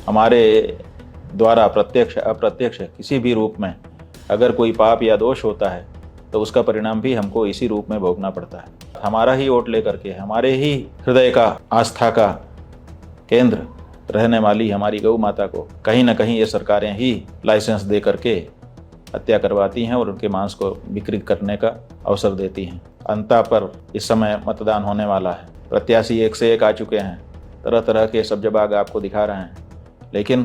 हमारे द्वारा प्रत्यक्ष अप्रत्यक्ष किसी भी रूप में अगर कोई पाप या दोष होता है तो उसका परिणाम भी हमको इसी रूप में भोगना पड़ता है। हमारा ही वोट लेकर के हमारे ही हृदय का आस्था का केंद्र रहने वाली हमारी गौ माता को कहीं ना कहीं ये सरकारें ही लाइसेंस दे करके हत्या करवाती हैं और उनके मांस को बिक्री करने का अवसर देती हैं। अंता पर इस समय मतदान होने वाला है। प्रत्याशी एक से एक आ चुके हैं, तरह तरह के सब्जबाग आपको दिखा रहे हैं, लेकिन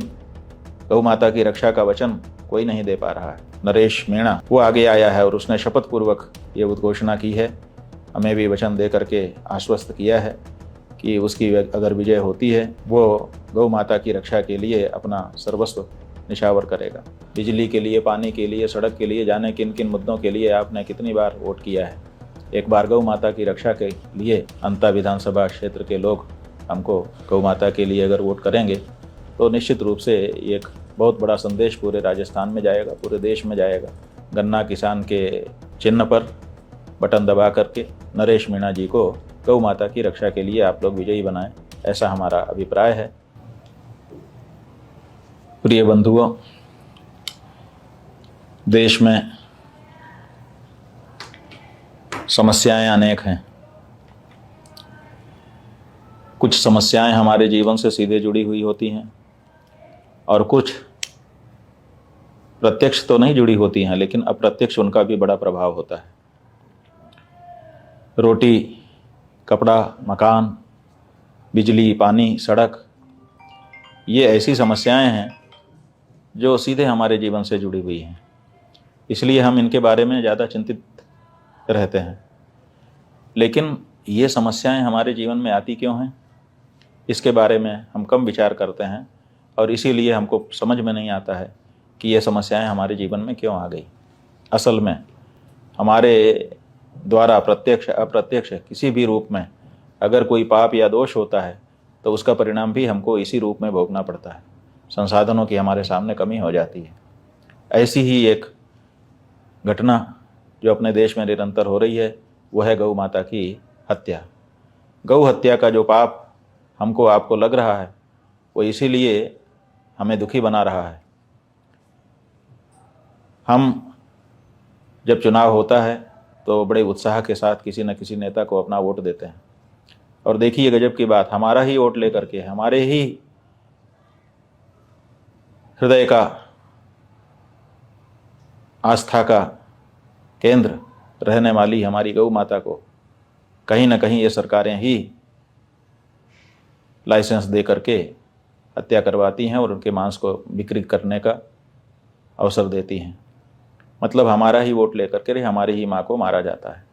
गौ माता की रक्षा का वचन कोई नहीं दे पा रहा है। नरेश मीणा वो आगे आया है और उसने शपथ पूर्वक ये उद्घोषणा की है, हमें भी वचन दे करके आश्वस्त किया है कि उसकी अगर विजय होती है वो गौ माता की रक्षा के लिए अपना सर्वस्व निछावर करेगा। बिजली के लिए, पानी के लिए, सड़क के लिए, जाने किन किन मुद्दों के लिए आपने कितनी बार वोट किया है। एक बार गौ माता की रक्षा के लिए अंता विधानसभा क्षेत्र के लोग हमको गौ माता के लिए अगर वोट करेंगे तो निश्चित रूप से एक बहुत बड़ा संदेश पूरे राजस्थान में जाएगा, पूरे देश में जाएगा। गन्ना किसान के चिन्ह पर बटन दबा करके नरेश मीणा जी को गौ माता की रक्षा के लिए आप लोग विजयी बनाएं, ऐसा हमारा अभिप्राय है। प्रिय बंधुओं, देश में समस्याएं अनेक हैं। कुछ समस्याएं हमारे जीवन से सीधे जुड़ी हुई होती हैं और कुछ प्रत्यक्ष तो नहीं जुड़ी होती हैं, लेकिन अप्रत्यक्ष उनका भी बड़ा प्रभाव होता है। रोटी, कपड़ा, मकान, बिजली, पानी, सड़क, ये ऐसी समस्याएं हैं जो सीधे हमारे जीवन से जुड़ी हुई हैं, इसलिए हम इनके बारे में ज़्यादा चिंतित रहते हैं। लेकिन ये समस्याएं हमारे जीवन में आती क्यों हैं, इसके बारे में हम कम विचार करते हैं और इसीलिए हमको समझ में नहीं आता है कि ये समस्याएं हमारे जीवन में क्यों आ गई। असल में हमारे द्वारा प्रत्यक्ष अप्रत्यक्ष किसी भी रूप में अगर कोई पाप या दोष होता है तो उसका परिणाम भी हमको इसी रूप में भोगना पड़ता है। संसाधनों की हमारे सामने कमी हो जाती है। ऐसी ही एक घटना जो अपने देश में निरंतर हो रही है वह है गौ माता की हत्या। गौ हत्या का जो पाप हमको आपको लग रहा है वो इसीलिए हमें दुखी बना रहा है। हम जब चुनाव होता है तो बड़े उत्साह के साथ किसी न किसी नेता को अपना वोट देते हैं और देखिए गजब की बात, हमारा ही वोट लेकर के हमारे ही हृदय का आस्था का केंद्र रहने वाली हमारी गौ माता को कहीं ना कहीं ये सरकारें ही लाइसेंस दे करके हत्या करवाती हैं और उनके मांस को बिक्री करने का अवसर देती हैं। मतलब हमारा ही वोट लेकर के हमारी ही माँ को मारा जाता है।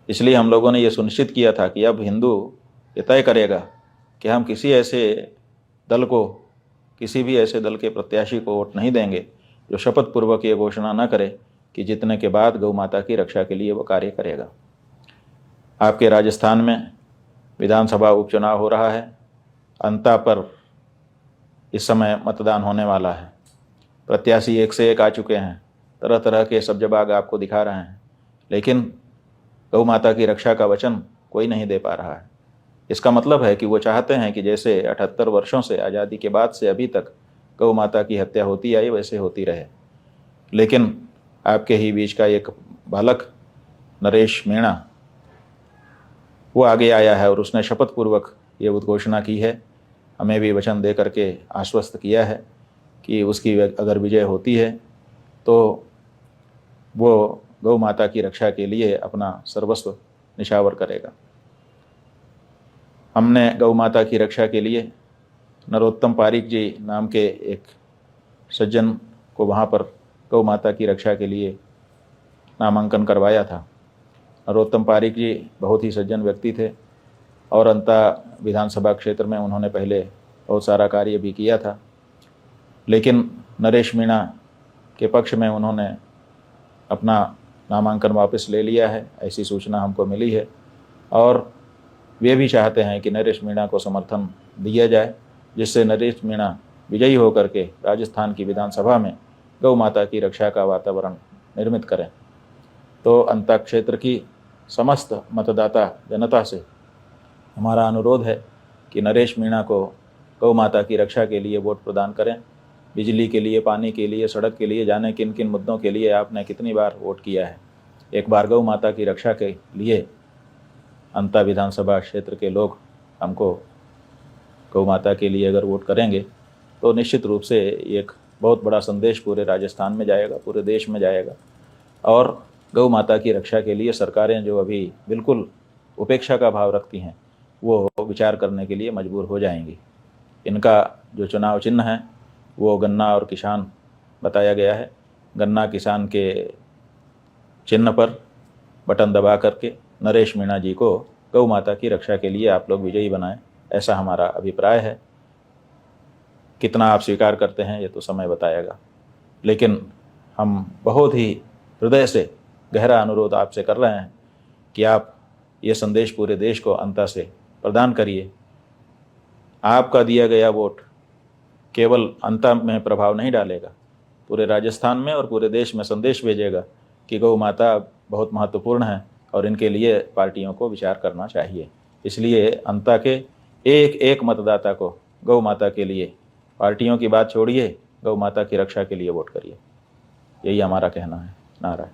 इसलिए हम लोगों ने ये सुनिश्चित किया था कि अब हिंदू ये तय करेगा कि हम किसी ऐसे दल को, किसी भी ऐसे दल के प्रत्याशी को वोट नहीं देंगे जो शपथ पूर्वक ये घोषणा न करे कि जीतने के बाद गौ माता की रक्षा के लिए वो कार्य करेगा। आपके राजस्थान में विधानसभा उपचुनाव हो रहा है। अंता पर इस समय मतदान होने वाला है। प्रत्याशी एक से एक आ चुके हैं, तरह तरह के सब्जबाग आपको दिखा रहे हैं, लेकिन गौ माता की रक्षा का वचन कोई नहीं दे पा रहा है। इसका मतलब है कि वो चाहते हैं कि जैसे 78 वर्षों से, आज़ादी के बाद से अभी तक गौ माता की हत्या होती आई वैसे होती रहे। लेकिन आपके ही बीच का एक बालक नरेश मीणा वो आगे आया है और उसने शपथ पूर्वक ये उद्घोषणा की है, हमें भी वचन दे करके आश्वस्त किया है कि उसकी अगर विजय होती है तो वो गौ माता की रक्षा के लिए अपना सर्वस्व निछावर करेगा। हमने गौ माता की रक्षा के लिए नरोत्तम पारीक जी नाम के एक सज्जन को वहाँ पर गौ माता की रक्षा के लिए नामांकन करवाया था। नरोत्तम पारीक जी बहुत ही सज्जन व्यक्ति थे और अंता विधानसभा क्षेत्र में उन्होंने पहले बहुत सारा कार्य भी किया था, लेकिन नरेश मीणा के पक्ष में उन्होंने अपना नामांकन वापस ले लिया है, ऐसी सूचना हमको मिली है। और वे भी चाहते हैं कि नरेश मीणा को समर्थन दिया जाए, जिससे नरेश मीणा विजयी होकर के राजस्थान की विधानसभा में गौ माता की रक्षा का वातावरण निर्मित करें। तो अंता क्षेत्र की समस्त मतदाता जनता से हमारा अनुरोध है कि नरेश मीणा को गौ माता की रक्षा के लिए वोट प्रदान करें। बिजली के लिए, पानी के लिए, सड़क के लिए, जाने किन किन मुद्दों के लिए आपने कितनी बार वोट किया है। एक बार गौ माता की रक्षा के लिए अंता विधानसभा क्षेत्र के लोग हमको गौ माता के लिए अगर वोट करेंगे तो निश्चित रूप से एक बहुत बड़ा संदेश पूरे राजस्थान में जाएगा, पूरे देश में जाएगा। और गौ माता की रक्षा के लिए सरकारें जो अभी बिल्कुल उपेक्षा का भाव रखती हैं वो विचार करने के लिए मजबूर हो जाएंगी। इनका जो चुनाव चिन्ह है वो गन्ना और किसान बताया गया है। गन्ना किसान के चिन्ह पर बटन दबा करके नरेश मीणा जी को गौ माता की रक्षा के लिए आप लोग विजयी बनाएं, ऐसा हमारा अभिप्राय है। कितना आप स्वीकार करते हैं ये तो समय बताएगा, लेकिन हम बहुत ही हृदय से गहरा अनुरोध आपसे कर रहे हैं कि आप ये संदेश पूरे देश को अंता से प्रदान करिए। आपका दिया गया वोट केवल अंता में प्रभाव नहीं डालेगा, पूरे राजस्थान में और पूरे देश में संदेश भेजेगा कि गौ माता बहुत महत्वपूर्ण है और इनके लिए पार्टियों को विचार करना चाहिए। इसलिए अंता के एक एक मतदाता को गौ माता के लिए, पार्टियों की बात छोड़िए, गौ माता की रक्षा के लिए वोट करिए। यही हमारा कहना है। नारा है।